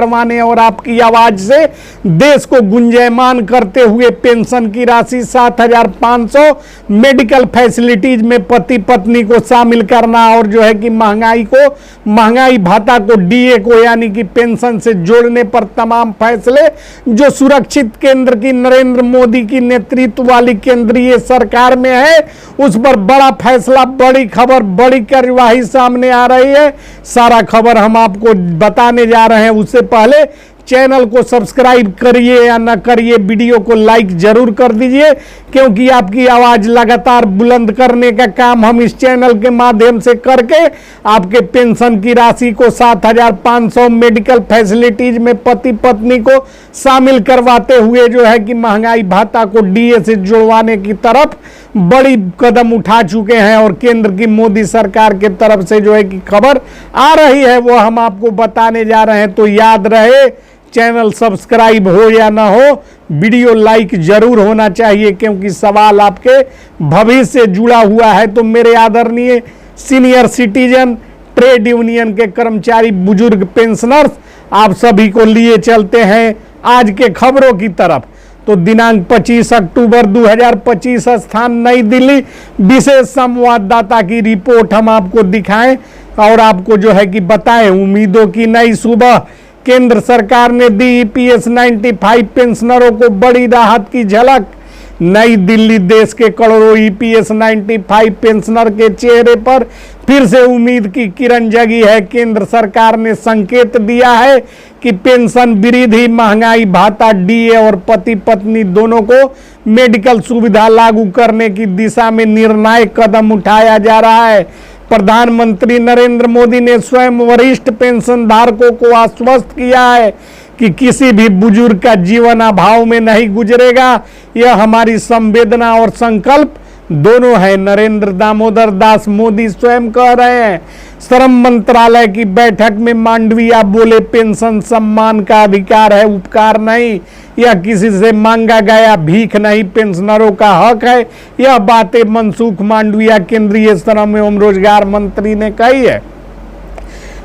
करवाने और आपकी आवाज से देश को गुंजायमान करते हुए पेंशन की राशि 7,500, मेडिकल फैसिलिटीज में पति पत्नी को शामिल करना और जो है कि महंगाई भत्ता को डीए को यानी कि पेंशन से जोड़ने पर तमाम फैसले जो सुरक्षित केंद्र की नरेंद्र मोदी की नेतृत्व वाली केंद्रीय सरकार में है, उस पर बड़ा फैसला, बड़ी खबर, बड़ी कार्यवाही सामने आ रही है। सारा खबर हम आपको बताने जा रहे हैं। उससे पहले चैनल को सब्सक्राइब करिए या ना करिए, वीडियो को लाइक जरूर कर दीजिए, क्योंकि आपकी आवाज लगातार बुलंद करने का काम हम इस चैनल के माध्यम से करके आपके पेंशन की राशि को 7,500, मेडिकल फैसिलिटीज में पति पत्नी को शामिल करवाते हुए जो है कि महंगाई भत्ता को डीए से जुड़वाने की तरफ बड़ी कदम उठा चुके हैं और केंद्र की मोदी सरकार के तरफ से जो है कि खबर आ रही है वो हम आपको बताने जा रहे हैं। तो याद रहे, चैनल सब्सक्राइब हो या ना हो, वीडियो लाइक जरूर होना चाहिए, क्योंकि सवाल आपके भविष्य से जुड़ा हुआ है। तो मेरे आदरणीय सीनियर सिटीजन, ट्रेड यूनियन के कर्मचारी, बुजुर्ग पेंशनर्स, आप सभी को लिए चलते हैं आज के खबरों की तरफ। तो दिनांक 25 अक्टूबर 2025, स्थान नई दिल्ली, विशेष संवाददाता की रिपोर्ट हम आपको दिखाएं और आपको जो है कि बताएं। उम्मीदों की नई सुबह, केंद्र सरकार ने दी ईपीएस 95 पेंशनरों को बड़ी राहत की झलक। नई दिल्ली, देश के करोड़ों ईपीएस 95 पेंशनर के चेहरे पर फिर से उम्मीद की किरण जगी है। केंद्र सरकार ने संकेत दिया है कि पेंशन वृद्धि, महंगाई भत्ता, डीए और पति पत्नी दोनों को मेडिकल सुविधा लागू करने की दिशा में निर्णायक कदम उठाया जा रहा है। प्रधानमंत्री नरेंद्र मोदी ने स्वयं वरिष्ठ पेंशन धारकों को आश्वस्त किया है कि किसी भी बुजुर्ग का जीवन अभाव में नहीं गुजरेगा। यह हमारी संवेदना और संकल्प दोनों है, नरेंद्र दामोदर दास मोदी स्वयं कह रहे हैं। श्रम मंत्रालय की बैठक में मांडविया बोले, पेंशन सम्मान का अधिकार है, उपकार नहीं। यह किसी से मांगा गया भीख नहीं, पेंशनरों का हक है। यह बातें मनसुख मांडविया, केंद्रीय श्रम एवं रोजगार मंत्री ने कही है।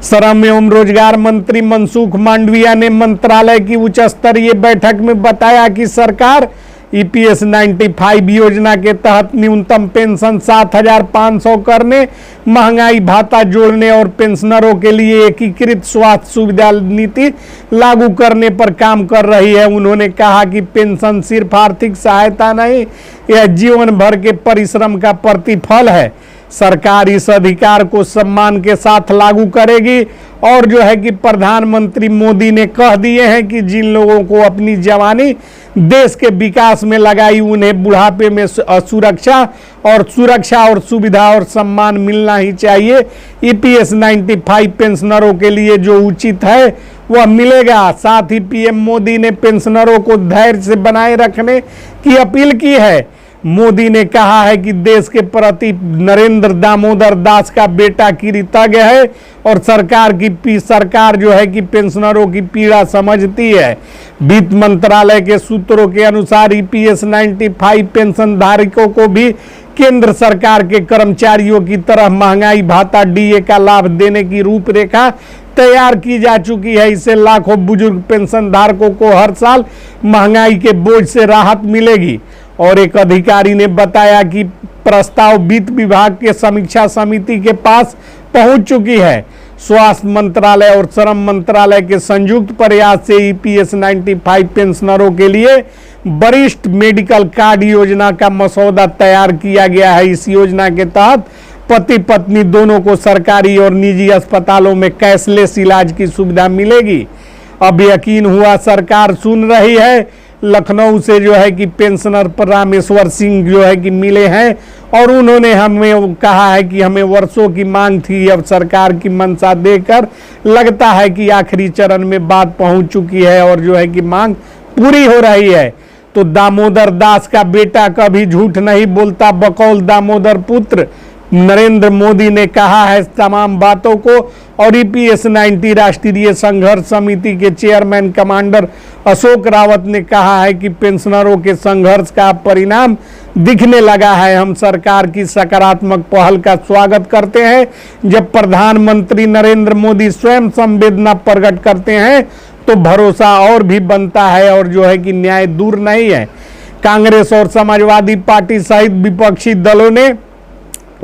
श्रम एवं रोजगार मंत्री मनसुख मांडविया ने मंत्रालय की उच्च स्तरीय बैठक में बताया कि सरकार ईपीएस 95 योजना के तहत न्यूनतम पेंशन 7,500 करने, महंगाई भत्ता जोड़ने और पेंशनरों के लिए एकीकृत स्वास्थ्य सुविधा नीति लागू करने पर काम कर रही है। उन्होंने कहा कि पेंशन सिर्फ आर्थिक सहायता नहीं, यह जीवन भर के परिश्रम का प्रतिफल है। सरकार इस अधिकार को सम्मान के साथ लागू करेगी और जो है कि प्रधानमंत्री मोदी ने कह दिए हैं कि जिन लोगों को अपनी जवानी देश के विकास में लगाई, उन्हें बुढ़ापे में सुरक्षा और सुविधा और सम्मान मिलना ही चाहिए। ईपीएस 95 पेंशनरों के लिए जो उचित है वह मिलेगा। साथ ही पीएम मोदी ने पेंशनरों को धैर्य से बनाए रखने की अपील की है। मोदी ने कहा है कि देश के प्रति नरेंद्र दामोदर दास का बेटा कृतज्ञ है और सरकार जो है कि पेंशनरों की पीड़ा समझती है। वित्त मंत्रालय के सूत्रों के अनुसार ईपीएस 95 पेंशन धारकों को भी केंद्र सरकार के कर्मचारियों की तरह महंगाई भत्ता डीए का लाभ देने की रूपरेखा तैयार की जा चुकी है। इससे लाखों बुजुर्ग पेंशन धारकों को हर साल महंगाई के बोझ से राहत मिलेगी। और एक अधिकारी ने बताया कि प्रस्ताव वित्त विभाग के समीक्षा समिति के पास पहुंच चुकी है। स्वास्थ्य मंत्रालय और श्रम मंत्रालय के संयुक्त प्रयास से ईपीएस 95 पेंशनरों के लिए वरिष्ठ मेडिकल कार्ड योजना का मसौदा तैयार किया गया है। इस योजना के तहत पति पत्नी दोनों को सरकारी और निजी अस्पतालों में कैशलेस इलाज की सुविधा मिलेगी। अब यकीन हुआ, सरकार सुन रही है। लखनऊ से जो है कि पेंशनर रामेश्वर सिंह जो है कि मिले हैं और उन्होंने हमें कहा है कि हमें वर्षों की मांग थी, अब सरकार की मंशा देकर लगता है कि आखिरी चरण में बात पहुंच चुकी है और जो है कि मांग पूरी हो रही है। तो दामोदर दास का बेटा कभी झूठ नहीं बोलता, बकौल दामोदर पुत्र नरेंद्र मोदी ने कहा है तमाम बातों को। और ईपीएस 90 राष्ट्रीय संघर्ष समिति के चेयरमैन कमांडर अशोक रावत ने कहा है कि पेंशनरों के संघर्ष का परिणाम दिखने लगा है। हम सरकार की सकारात्मक पहल का स्वागत करते हैं। जब प्रधानमंत्री नरेंद्र मोदी स्वयं संवेदना प्रकट करते हैं तो भरोसा और भी बनता है और जो है कि न्याय दूर नहीं है। कांग्रेस और समाजवादी पार्टी सहित विपक्षी दलों ने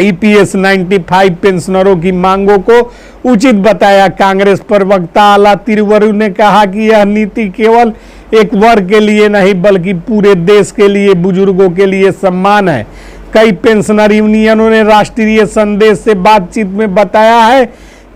ईपीएस 95 पेंशनरों की मांगों को उचित बताया। कांग्रेस प्रवक्ता आला तिरुवरू ने कहा कि यह नीति केवल एक वर्ग के लिए नहीं बल्कि पूरे देश के लिए, बुजुर्गों के लिए सम्मान है। कई पेंशनर यूनियनों ने राष्ट्रीय संदेश से बातचीत में बताया है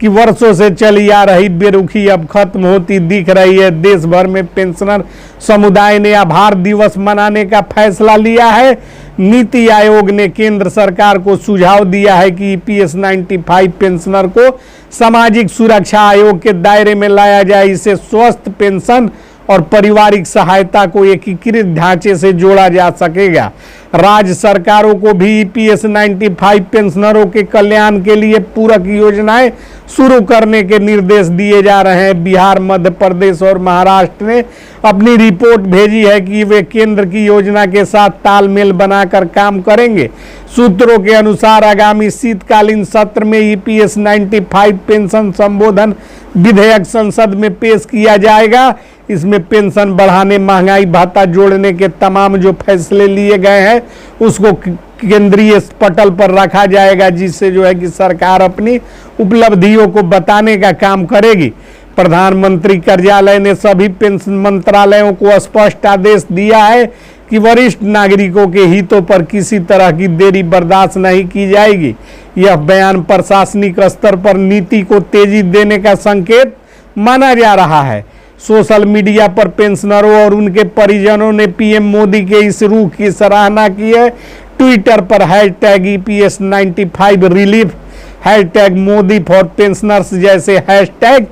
कि वर्षों से चली आ रही बेरुखी अब खत्म होती दिख रही है। देश भर में पेंशनर समुदाय ने आभार दिवस मनाने का फैसला लिया है। नीति आयोग ने केंद्र सरकार को सुझाव दिया है कि ईपीएस 95 पेंशनर को सामाजिक सुरक्षा आयोग के दायरे में लाया जाए। इसे स्वस्थ पेंशन और पारिवारिक सहायता को एकीकृत ढांचे से जोड़ा जा सकेगा। राज्य सरकारों को भी ईपीएस 95 पेंशनरों के कल्याण के लिए पूरक योजनाएं शुरू करने के निर्देश दिए जा रहे हैं। बिहार, मध्य प्रदेश और महाराष्ट्र ने अपनी रिपोर्ट भेजी है कि वे केंद्र की योजना के साथ तालमेल बनाकर काम करेंगे। सूत्रों के अनुसार आगामी शीतकालीन सत्र में ईपीएस 95 पेंशन संशोधन विधेयक संसद में पेश किया जाएगा। इसमें पेंशन बढ़ाने, महंगाई भत्ता जोड़ने के तमाम जो फैसले लिए गए हैं उसको केंद्रीय पटल पर रखा जाएगा, जिससे जो है कि सरकार अपनी उपलब्धियों को बताने का काम करेगी। प्रधानमंत्री कार्यालय ने सभी पेंशन मंत्रालयों को स्पष्ट आदेश दिया है कि वरिष्ठ नागरिकों के हितों पर किसी तरह की देरी बर्दाश्त नहीं की जाएगी। यह बयान प्रशासनिक स्तर पर नीति को तेजी देने का संकेत माना जा रहा है। सोशल मीडिया पर पेंशनरों और उनके परिजनों ने पीएम मोदी के इस रुख की सराहना की है। ट्विटर पर #EPS 95 relief, #Modi for pensioners जैसे हैशटैग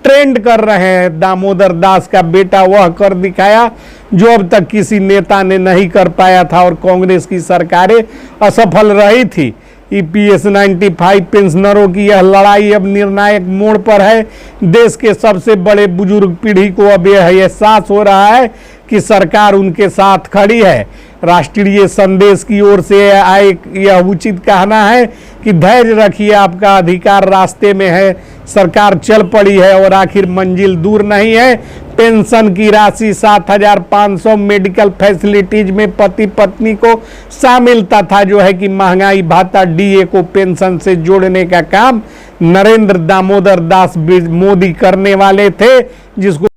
ट्रेंड कर रहे हैं। दामोदर दास का बेटा वह कर दिखाया जो अब तक किसी नेता ने नहीं कर पाया था और कांग्रेस की सरकारें असफल रही थी। ईपीएस 95 पेंशनरों की यह लड़ाई अब निर्णायक मोड़ पर है। देश के सबसे बड़े बुजुर्ग पीढ़ी को अब यह एहसास हो रहा है कि सरकार उनके साथ खड़ी है। राष्ट्रीय संदेश की ओर से आए यह उचित कहना है कि धैर्य रखिए, आपका अधिकार रास्ते में है। सरकार चल पड़ी है और आखिर मंजिल दूर नहीं है। पेंशन की राशि 7,500, मेडिकल फैसिलिटीज में पति पत्नी को शामिल तथा जो है कि महंगाई भत्ता डीए को पेंशन से जोड़ने का काम नरेंद्र दामोदर दास मोदी करने वाले थे, जिसको